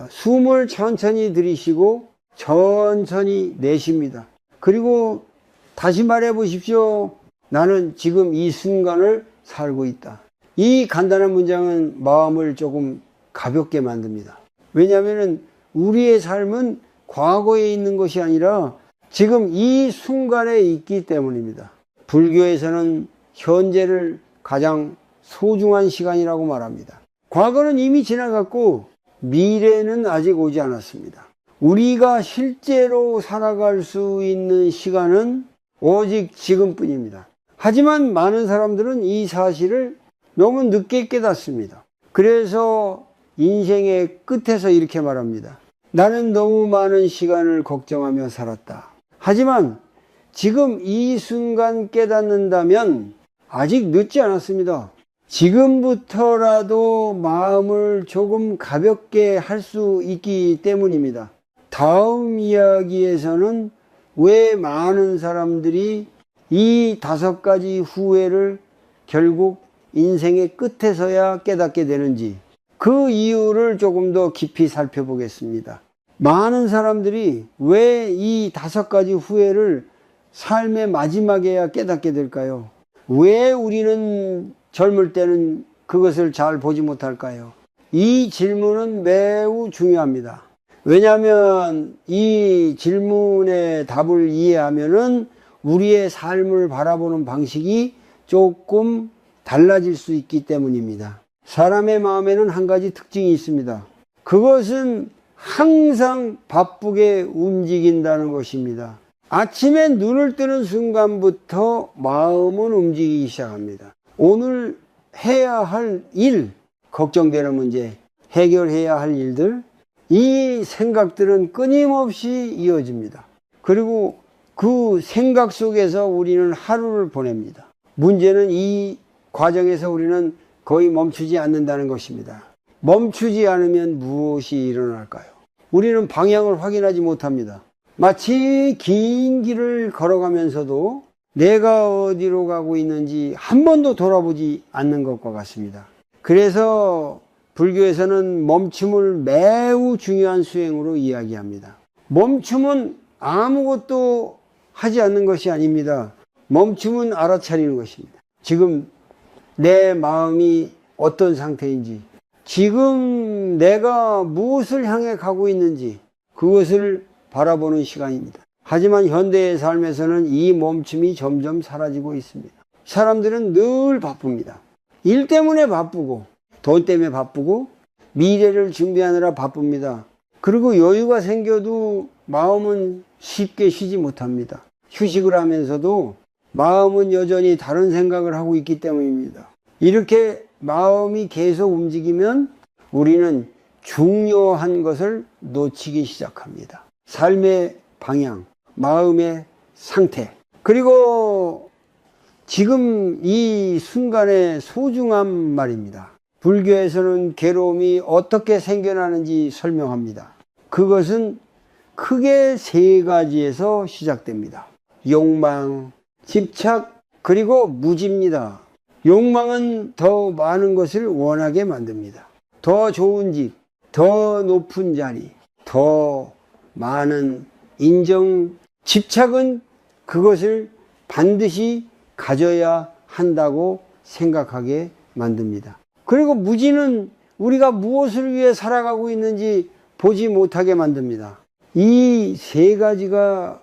숨을 천천히 들이쉬고 천천히 내쉽니다. 그리고 다시 말해 보십시오. 나는 지금 이 순간을 살고 있다. 이 간단한 문장은 마음을 조금 가볍게 만듭니다. 왜냐하면 우리의 삶은 과거에 있는 것이 아니라 지금 이 순간에 있기 때문입니다. 불교에서는 현재를 가장 소중한 시간이라고 말합니다. 과거는 이미 지나갔고 미래는 아직 오지 않았습니다. 우리가 실제로 살아갈 수 있는 시간은 오직 지금뿐입니다. 하지만 많은 사람들은 이 사실을 너무 늦게 깨닫습니다. 그래서 인생의 끝에서 이렇게 말합니다. 나는 너무 많은 시간을 걱정하며 살았다. 하지만 지금 이 순간 깨닫는다면 아직 늦지 않았습니다. 지금부터라도 마음을 조금 가볍게 할 수 있기 때문입니다. 다음 이야기에서는 왜 많은 사람들이 이 5가지 후회를 결국 인생의 끝에서야 깨닫게 되는지 그 이유를 조금 더 깊이 살펴보겠습니다. 많은 사람들이 왜 이 5가지 후회를 삶의 마지막에야 깨닫게 될까요? 왜 우리는 젊을 때는 그것을 잘 보지 못할까요? 이 질문은 매우 중요합니다. 왜냐하면 이 질문의 답을 이해하면은 우리의 삶을 바라보는 방식이 조금 달라질 수 있기 때문입니다. 사람의 마음에는 한 가지 특징이 있습니다. 그것은 항상 바쁘게 움직인다는 것입니다. 아침에 눈을 뜨는 순간부터 마음은 움직이기 시작합니다. 오늘 해야 할 일, 걱정되는 문제, 해결해야 할 일들, 이 생각들은 끊임없이 이어집니다. 그리고 그 생각 속에서 우리는 하루를 보냅니다. 문제는 이 과정에서 우리는 거의 멈추지 않는다는 것입니다. 멈추지 않으면 무엇이 일어날까요? 우리는 방향을 확인하지 못합니다. 마치 긴 길을 걸어가면서도 내가 어디로 가고 있는지 한 번도 돌아보지 않는 것과 같습니다. 그래서 불교에서는 멈춤을 매우 중요한 수행으로 이야기합니다. 멈춤은 아무것도 하지 않는 것이 아닙니다. 멈춤은 알아차리는 것입니다. 지금 내 마음이 어떤 상태인지, 지금 내가 무엇을 향해 가고 있는지 그것을 바라보는 시간입니다. 하지만 현대의 삶에서는 이 멈춤이 점점 사라지고 있습니다. 사람들은 늘 바쁩니다. 일 때문에 바쁘고, 돈 때문에 바쁘고, 미래를 준비하느라 바쁩니다. 그리고 여유가 생겨도 마음은 쉽게 쉬지 못합니다. 휴식을 하면서도 마음은 여전히 다른 생각을 하고 있기 때문입니다. 이렇게 마음이 계속 움직이면 우리는 중요한 것을 놓치기 시작합니다. 삶의 방향, 마음의 상태, 그리고 지금 이 순간의 소중함 말입니다. 불교에서는 괴로움이 어떻게 생겨나는지 설명합니다. 그것은 크게 세 가지에서 시작됩니다. 욕망, 집착, 그리고 무지입니다. 욕망은 더 많은 것을 원하게 만듭니다. 더 좋은 집, 더 높은 자리, 더 많은 인정. 집착은 그것을 반드시 가져야 한다고 생각하게 만듭니다. 그리고 무지는 우리가 무엇을 위해 살아가고 있는지 보지 못하게 만듭니다. 이 세 가지가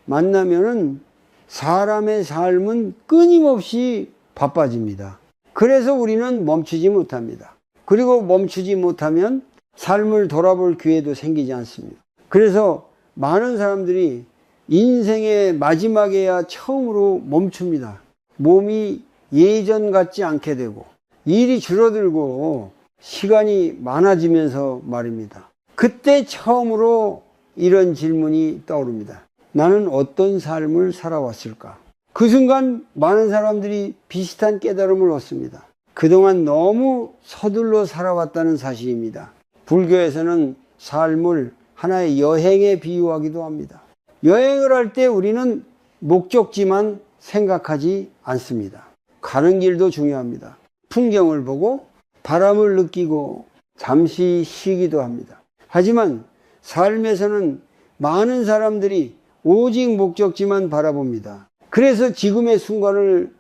만나면은 사람의 삶은 끊임없이 바빠집니다. 그래서 우리는 멈추지 못합니다. 그리고 멈추지 못하면 삶을 돌아볼 기회도 생기지 않습니다. 그래서 많은 사람들이 인생의 마지막에야 처음으로 멈춥니다. 몸이 예전 같지 않게 되고 일이 줄어들고 시간이 많아지면서 말입니다. 그때 처음으로 이런 질문이 떠오릅니다. 나는 어떤 삶을 살아왔을까? 그 순간 많은 사람들이 비슷한 깨달음을 얻습니다. 그동안 너무 서둘러 살아왔다는 사실입니다. 불교에서는 삶을 하나의 여행에 비유하기도 합니다. 여행을 할 때 우리는 목적지만 생각하지 않습니다. 가는 길도 중요합니다. 풍경을 보고 바람을 느끼고 잠시 쉬기도 합니다. 하지만 삶에서는 많은 사람들이 오직 목적지만 바라봅니다. 그래서 지금의 순간을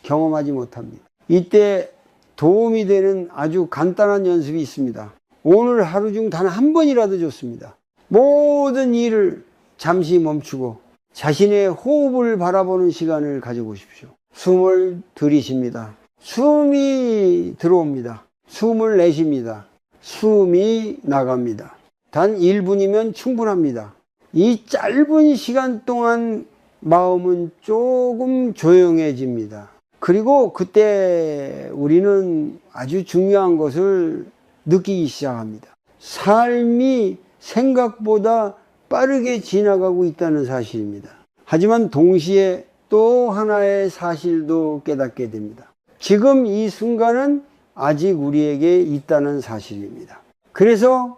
경험하지 못합니다. 이때 도움이 되는 아주 간단한 연습이 있습니다. 오늘 하루 중 단 한 번이라도 좋습니다. 모든 일을 잠시 멈추고 자신의 호흡을 바라보는 시간을 가져보십시오. 숨을 들이쉽니다. 숨이 들어옵니다. 숨을 내쉽니다. 숨이 나갑니다. 단 1분이면 충분합니다. 이 짧은 시간 동안 마음은 조금 조용해집니다. 그리고 그때 우리는 아주 중요한 것을 느끼기 시작합니다. 삶이 생각보다 빠르게 지나가고 있다는 사실입니다. 하지만 동시에 또 하나의 사실도 깨닫게 됩니다. 지금 이 순간은 아직 우리에게 있다는 사실입니다. 그래서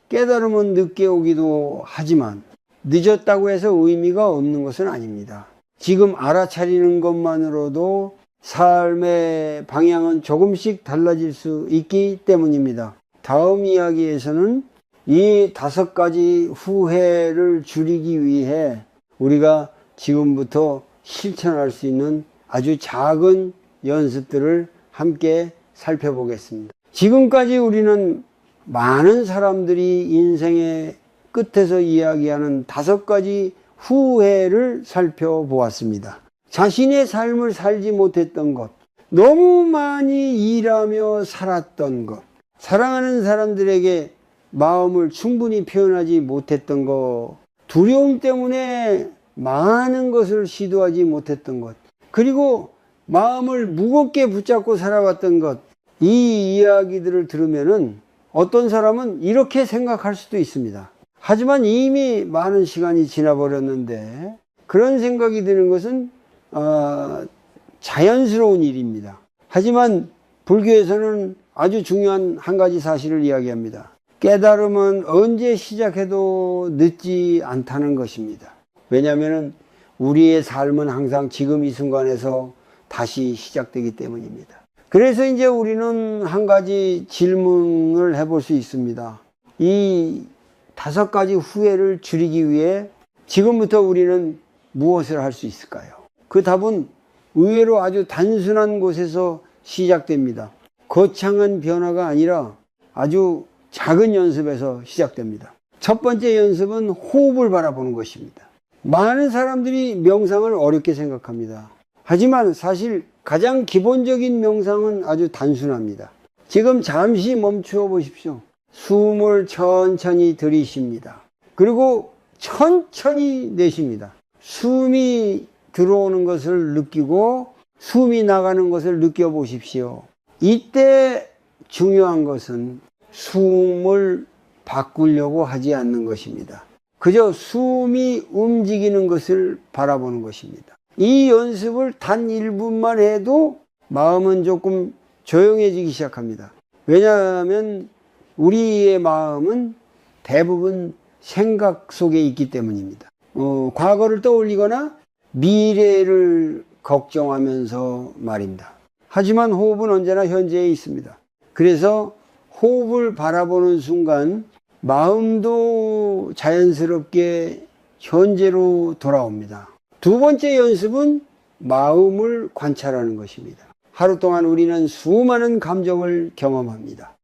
깨달음은 늦게 오기도 하지만 늦었다고 해서 의미가 없는 것은 아닙니다. 지금 알아차리는 것만으로도 삶의 방향은 조금씩 달라질 수 있기 때문입니다. 다음 이야기에서는 이 5가지 후회를 줄이기 위해 우리가 지금부터 실천할 수 있는 아주 작은 연습들을 함께 살펴보겠습니다. 지금까지 우리는 많은 사람들이 인생의 끝에서 이야기하는 5가지 후회를 살펴보았습니다. 자신의 삶을 살지 못했던 것, 너무 많이 일하며 살았던 것, 사랑하는 사람들에게 마음을 충분히 표현하지 못했던 것, 두려움 때문에 많은 것을 시도하지 못했던 것, 그리고 마음을 무겁게 붙잡고 살아왔던 것, 이 이야기들을 들으면은 어떤 사람은 이렇게 생각할 수도 있습니다. 하지만 이미 많은 시간이 지나버렸는데 그런 생각이 드는 것은 자연스러운 일입니다. 하지만 불교에서는 아주 중요한 한 가지 사실을 이야기합니다. 깨달음은 언제 시작해도 늦지 않다는 것입니다. 왜냐하면 우리의 삶은 항상 지금 이 순간에서 다시 시작되기 때문입니다. 그래서 이제 우리는 한 가지 질문을 해볼 수 있습니다. 이 5가지 후회를 줄이기 위해 지금부터 우리는 무엇을 할 수 있을까요? 그 답은 의외로 아주 단순한 곳에서 시작됩니다. 거창한 변화가 아니라 아주 작은 연습에서 시작됩니다. 첫 번째 연습은 호흡을 바라보는 것입니다. 많은 사람들이 명상을 어렵게 생각합니다. 하지만 사실 가장 기본적인 명상은 아주 단순합니다. 지금 잠시 멈추어 보십시오. 숨을 천천히 들이쉽니다. 그리고 천천히 내쉽니다. 숨이 들어오는 것을 느끼고 숨이 나가는 것을 느껴보십시오. 이때 중요한 것은 숨을 바꾸려고 하지 않는 것입니다. 그저 숨이 움직이는 것을 바라보는 것입니다. 이 연습을 단 1분만 해도 마음은 조금 조용해지기 시작합니다. 왜냐하면 우리의 마음은 대부분 생각 속에 있기 때문입니다. 과거를 떠올리거나 미래를 걱정하면서 말입니다. 하지만 호흡은 언제나 현재에 있습니다. 그래서 호흡을 바라보는 순간 마음도 자연스럽게 현재로 돌아옵니다. 두 번째 연습은 마음을 관찰하는 것입니다. 하루 동안 우리는 수많은 감정을 경험합니다.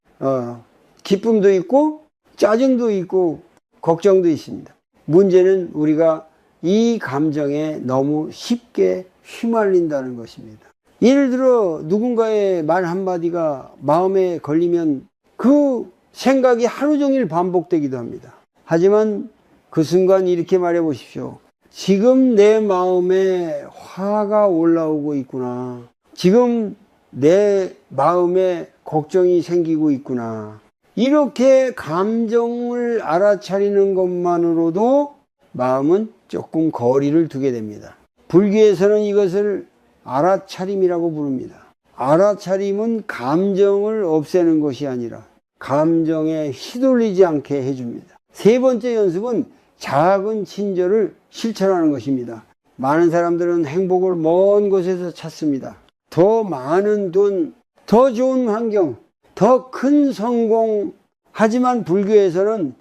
기쁨도 있고 짜증도 있고 걱정도 있습니다. 문제는 우리가 이 감정에 너무 쉽게 휘말린다는 것입니다. 예를 들어 누군가의 말 한마디가 마음에 걸리면 그 생각이 하루 종일 반복되기도 합니다. 하지만 그 순간 이렇게 말해 보십시오. 지금 내 마음에 화가 올라오고 있구나. 지금 내 마음에 걱정이 생기고 있구나. 이렇게 감정을 알아차리는 것만으로도 마음은 조금 거리를 두게 됩니다. 불교에서는 이것을 알아차림이라고 부릅니다. 알아차림은 감정을 없애는 것이 아니라 감정에 휘둘리지 않게 해줍니다. 세 번째 연습은 작은 친절을 실천하는 것입니다. 많은 사람들은 행복을 먼 곳에서 찾습니다. 더 많은 돈, 더 좋은 환경, 더 큰 성공. 하지만 불교에서는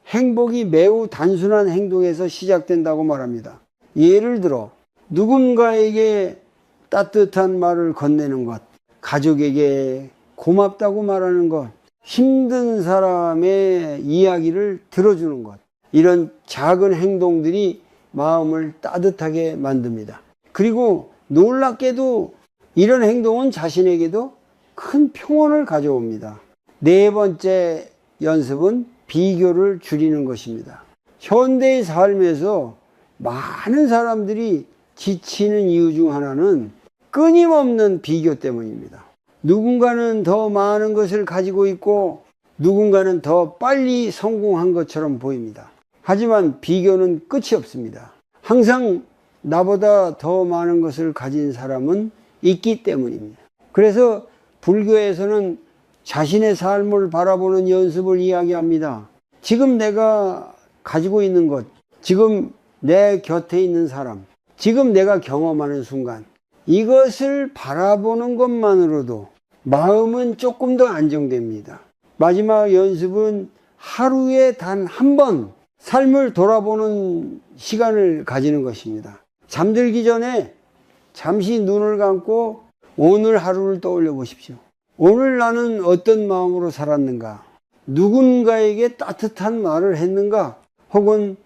행복이 매우 단순한 행동에서 시작된다고 말합니다. 예를 들어 누군가에게 따뜻한 말을 건네는 것, 가족에게 고맙다고 말하는 것, 힘든 사람의 이야기를 들어주는 것, 이런 작은 행동들이 마음을 따뜻하게 만듭니다. 그리고 놀랍게도 이런 행동은 자신에게도 큰 평온을 가져옵니다. 네 번째 연습은 비교를 줄이는 것입니다. 현대의 삶에서 많은 사람들이 지치는 이유 중 하나는 끊임없는 비교 때문입니다. 누군가는 더 많은 것을 가지고 있고 누군가는 더 빨리 성공한 것처럼 보입니다. 하지만 비교는 끝이 없습니다. 항상 나보다 더 많은 것을 가진 사람은 있기 때문입니다. 그래서 불교에서는 자신의 삶을 바라보는 연습을 이야기합니다. 지금 내가 가지고 있는 것, 지금 내 곁에 있는 사람, 지금 내가 경험하는 순간, 이것을 바라보는 것만으로도 마음은 조금 더 안정됩니다. 마지막 연습은 하루에 단 한 번 삶을 돌아보는 시간을 가지는 것입니다. 잠들기 전에 잠시 눈을 감고 오늘 하루를 떠올려 보십시오. 오늘 나는 어떤 마음으로 살았는가? 누군가에게 따뜻한 말을 했는가? 혹은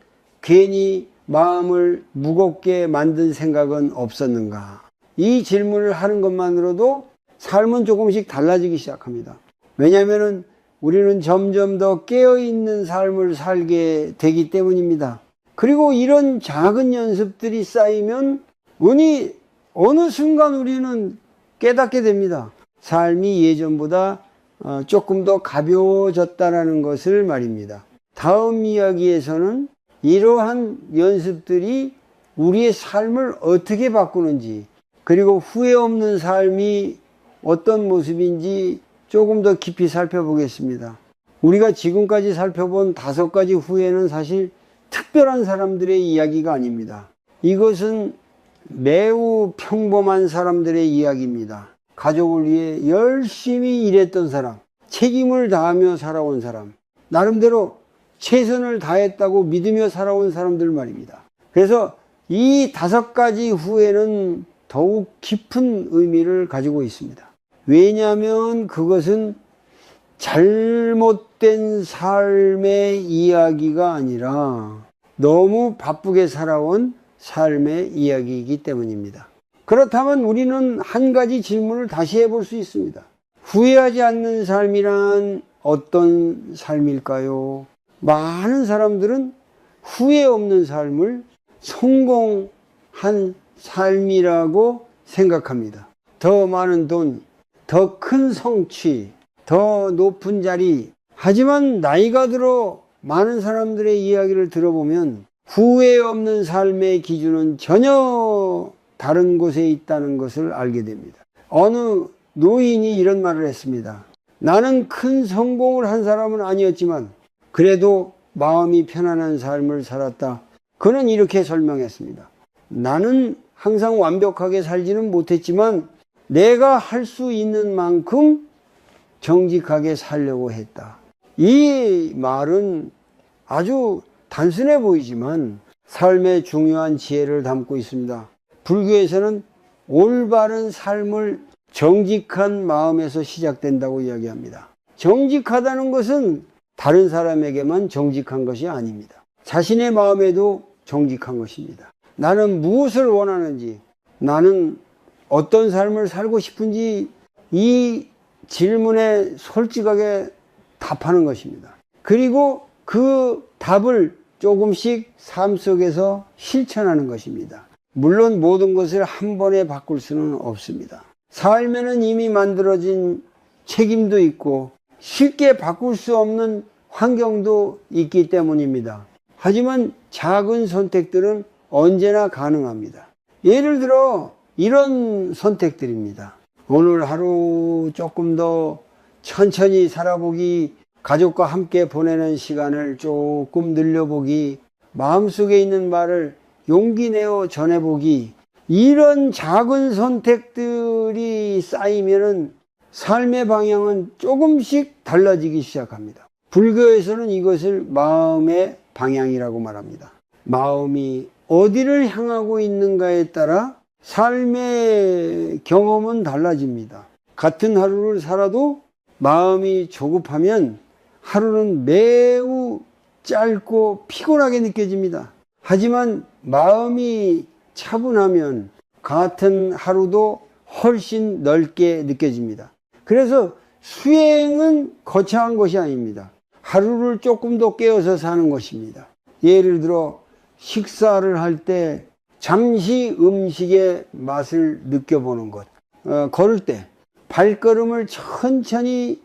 괜히 마음을 무겁게 만든 생각은 없었는가? 이 질문을 하는 것만으로도 삶은 조금씩 달라지기 시작합니다. 왜냐하면 우리는 점점 더 깨어있는 삶을 살게 되기 때문입니다. 그리고 이런 작은 연습들이 쌓이면 어느 순간 우리는 깨닫게 됩니다. 삶이 예전보다 조금 더 가벼워졌다는 것을 말입니다. 다음 이야기에서는 이러한 연습들이 우리의 삶을 어떻게 바꾸는지, 그리고 후회 없는 삶이 어떤 모습인지 조금 더 깊이 살펴보겠습니다. 우리가 지금까지 살펴본 5가지 후회는 사실 특별한 사람들의 이야기가 아닙니다. 이것은 매우 평범한 사람들의 이야기입니다. 가족을 위해 열심히 일했던 사람, 책임을 다하며 살아온 사람, 나름대로 최선을 다했다고 믿으며 살아온 사람들 말입니다. 그래서 이 5가지 후회는 더욱 깊은 의미를 가지고 있습니다. 왜냐하면 그것은 잘못된 삶의 이야기가 아니라 너무 바쁘게 살아온 삶의 이야기이기 때문입니다. 그렇다면 우리는 한 가지 질문을 다시 해볼 수 있습니다. 후회하지 않는 삶이란 어떤 삶일까요? 많은 사람들은 후회 없는 삶을 성공한 삶이라고 생각합니다. 더 많은 돈, 더 큰 성취, 더 높은 자리. 하지만 나이가 들어 많은 사람들의 이야기를 들어보면 후회 없는 삶의 기준은 전혀 다른 곳에 있다는 것을 알게 됩니다. 어느 노인이 이런 말을 했습니다. 나는 큰 성공을 한 사람은 아니었지만 그래도 마음이 편안한 삶을 살았다. 그는 이렇게 설명했습니다. 나는 항상 완벽하게 살지는 못했지만 내가 할 수 있는 만큼 정직하게 살려고 했다. 이 말은 아주 단순해 보이지만 삶의 중요한 지혜를 담고 있습니다. 불교에서는 올바른 삶을 정직한 마음에서 시작된다고 이야기합니다. 정직하다는 것은 다른 사람에게만 정직한 것이 아닙니다. 자신의 마음에도 정직한 것입니다. 나는 무엇을 원하는지, 나는 어떤 삶을 살고 싶은지 이 질문에 솔직하게 답하는 것입니다. 그리고 그 답을 조금씩 삶 속에서 실천하는 것입니다. 물론 모든 것을 한 번에 바꿀 수는 없습니다. 삶에는 이미 만들어진 책임도 있고 쉽게 바꿀 수 없는 환경도 있기 때문입니다. 하지만 작은 선택들은 언제나 가능합니다. 예를 들어 이런 선택들입니다. 오늘 하루 조금 더 천천히 살아보기, 가족과 함께 보내는 시간을 조금 늘려보기, 마음속에 있는 말을 용기 내어 전해보기, 이런 작은 선택들이 쌓이면은 삶의 방향은 조금씩 달라지기 시작합니다. 불교에서는 이것을 마음의 방향이라고 말합니다. 마음이 어디를 향하고 있는가에 따라 삶의 경험은 달라집니다. 같은 하루를 살아도 마음이 조급하면 하루는 매우 짧고 피곤하게 느껴집니다. 하지만 마음이 차분하면 같은 하루도 훨씬 넓게 느껴집니다. 그래서 수행은 거창한 것이 아닙니다. 하루를 조금 더 깨어서 사는 것입니다. 예를 들어 식사를 할 때 잠시 음식의 맛을 느껴보는 것, 걸을 때 발걸음을 천천히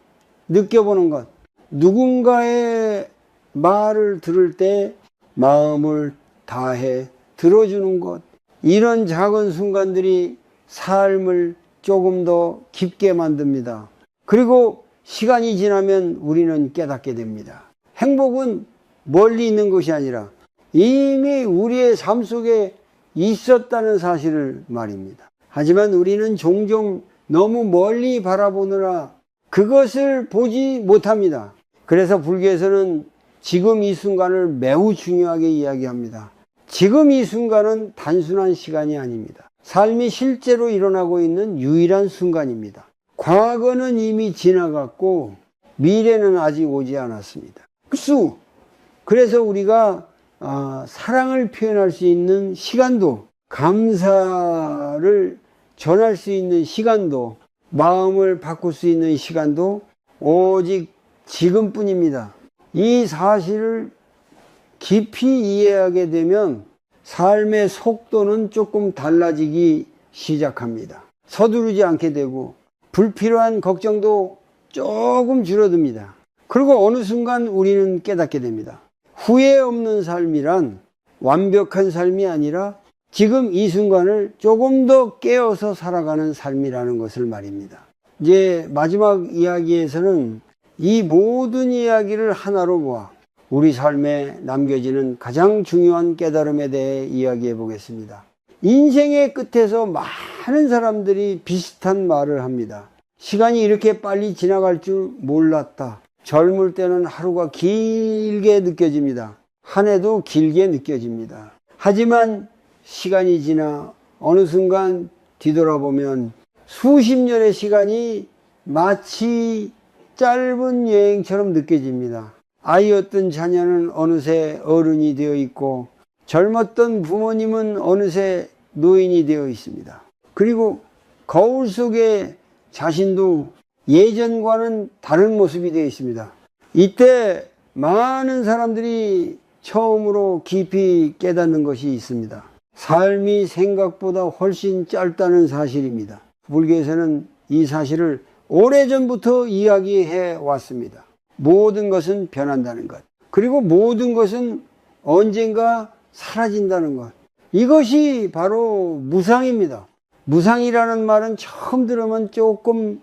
느껴보는 것, 누군가의 말을 들을 때 마음을 다해 들어주는 것, 이런 작은 순간들이 삶을 조금 더 깊게 만듭니다. 그리고 시간이 지나면 우리는 깨닫게 됩니다. 행복은 멀리 있는 것이 아니라 이미 우리의 삶 속에 있었다는 사실을 말입니다. 하지만 우리는 종종 너무 멀리 바라보느라 그것을 보지 못합니다. 그래서 불교에서는 지금 이 순간을 매우 중요하게 이야기합니다. 지금 이 순간은 단순한 시간이 아닙니다. 삶이 실제로 일어나고 있는 유일한 순간입니다. 과거는 이미 지나갔고 미래는 아직 오지 않았습니다. 그래서 우리가 사랑을 표현할 수 있는 시간도, 감사를 전할 수 있는 시간도, 마음을 바꿀 수 있는 시간도 오직 지금뿐입니다. 이 사실을 깊이 이해하게 되면 삶의 속도는 조금 달라지기 시작합니다. 서두르지 않게 되고 불필요한 걱정도 조금 줄어듭니다. 그리고 어느 순간 우리는 깨닫게 됩니다. 후회 없는 삶이란 완벽한 삶이 아니라 지금 이 순간을 조금 더 깨어서 살아가는 삶이라는 것을 말입니다. 이제 마지막 이야기에서는 이 모든 이야기를 하나로 모아 우리 삶에 남겨지는 가장 중요한 깨달음에 대해 이야기해 보겠습니다. 인생의 끝에서 많은 사람들이 비슷한 말을 합니다. 시간이 이렇게 빨리 지나갈 줄 몰랐다. 젊을 때는 하루가 길게 느껴집니다. 한 해도 길게 느껴집니다. 하지만 시간이 지나 어느 순간 뒤돌아보면 수십 년의 시간이 마치 짧은 여행처럼 느껴집니다. 아이였던 자녀는 어느새 어른이 되어 있고 젊었던 부모님은 어느새 노인이 되어 있습니다. 그리고 거울 속에 자신도 예전과는 다른 모습이 되어 있습니다. 이때 많은 사람들이 처음으로 깊이 깨닫는 것이 있습니다. 삶이 생각보다 훨씬 짧다는 사실입니다. 불교에서는 이 사실을 오래전부터 이야기해 왔습니다. 모든 것은 변한다는 것, 그리고 모든 것은 언젠가 사라진다는 것, 이것이 바로 무상입니다. 무상이라는 말은 처음 들으면 조금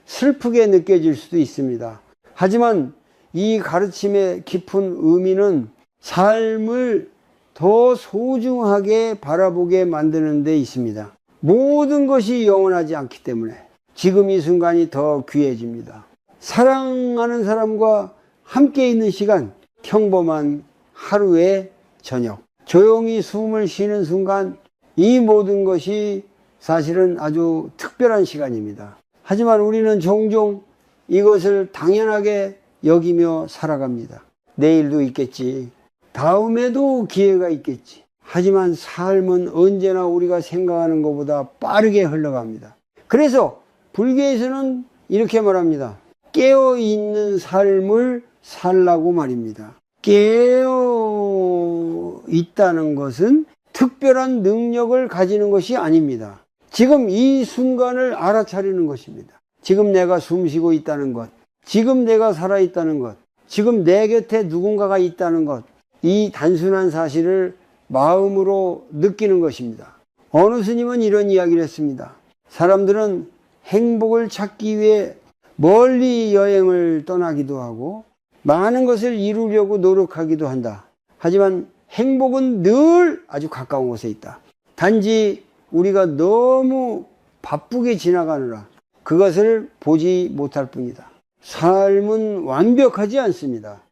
슬프게 느껴질 수도 있습니다. 하지만 이 가르침의 깊은 의미는 삶을 더 소중하게 바라보게 만드는 데 있습니다. 모든 것이 영원하지 않기 때문에 지금 이 순간이 더 귀해집니다. 사랑하는 사람과 함께 있는 시간, 평범한 하루의 저녁, 조용히 숨을 쉬는 순간, 이 모든 것이 사실은 아주 특별한 시간입니다. 하지만 우리는 종종 이것을 당연하게 여기며 살아갑니다. 내일도 있겠지, 다음에도 기회가 있겠지. 하지만 삶은 언제나 우리가 생각하는 것보다 빠르게 흘러갑니다. 그래서 불교에서는 이렇게 말합니다. 깨어있는 삶을 살라고 말입니다. 깨어있다는 것은 특별한 능력을 가지는 것이 아닙니다. 지금 이 순간을 알아차리는 것입니다. 지금 내가 숨 쉬고 있다는 것, 지금 내가 살아있다는 것, 지금 내 곁에 누군가가 있다는 것, 이 단순한 사실을 마음으로 느끼는 것입니다. 어느 스님은 이런 이야기를 했습니다. 사람들은 행복을 찾기 위해 멀리 여행을 떠나기도 하고 많은 것을 이루려고 노력하기도 한다. 하지만 행복은 늘 아주 가까운 곳에 있다. 단지 우리가 너무 바쁘게 지나가느라 그것을 보지 못할 뿐이다. 삶은 완벽하지 않습니다.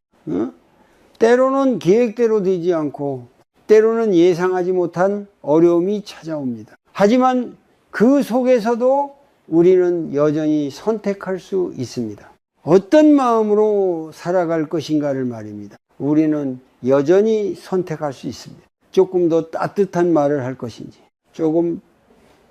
때로는 계획대로 되지 않고 때로는 예상하지 못한 어려움이 찾아옵니다. 하지만 그 속에서도 우리는 여전히 선택할 수 있습니다. 어떤 마음으로 살아갈 것인가를 말입니다. 우리는 여전히 선택할 수 있습니다. 조금 더 따뜻한 말을 할 것인지, 조금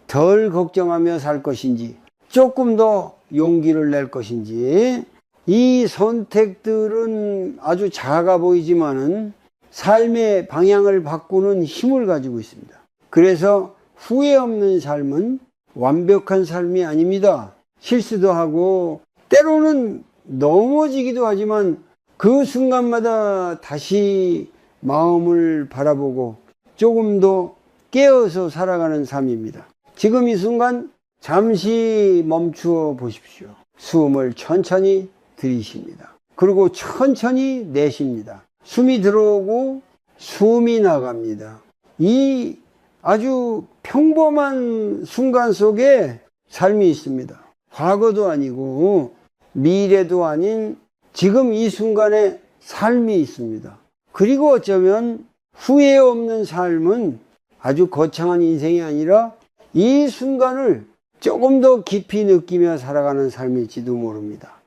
덜 걱정하며 살 것인지, 조금 더 용기를 낼 것인지, 이 선택들은 아주 작아 보이지만은 삶의 방향을 바꾸는 힘을 가지고 있습니다. 그래서 후회 없는 삶은 완벽한 삶이 아닙니다. 실수도 하고 때로는 넘어지기도 하지만 그 순간마다 다시 마음을 바라보고 조금 더 깨어서 살아가는 삶입니다. 지금 이 순간 잠시 멈추어 보십시오. 숨을 천천히 들이쉽니다. 그리고 천천히 내쉽니다. 숨이 들어오고 숨이 나갑니다. 이 아주 평범한 순간 속에 삶이 있습니다. 과거도 아니고 미래도 아닌 지금 이 순간에 삶이 있습니다. 그리고 어쩌면 후회 없는 삶은 아주 거창한 인생이 아니라 이 순간을 조금 더 깊이 느끼며 살아가는 삶일지도 모릅니다.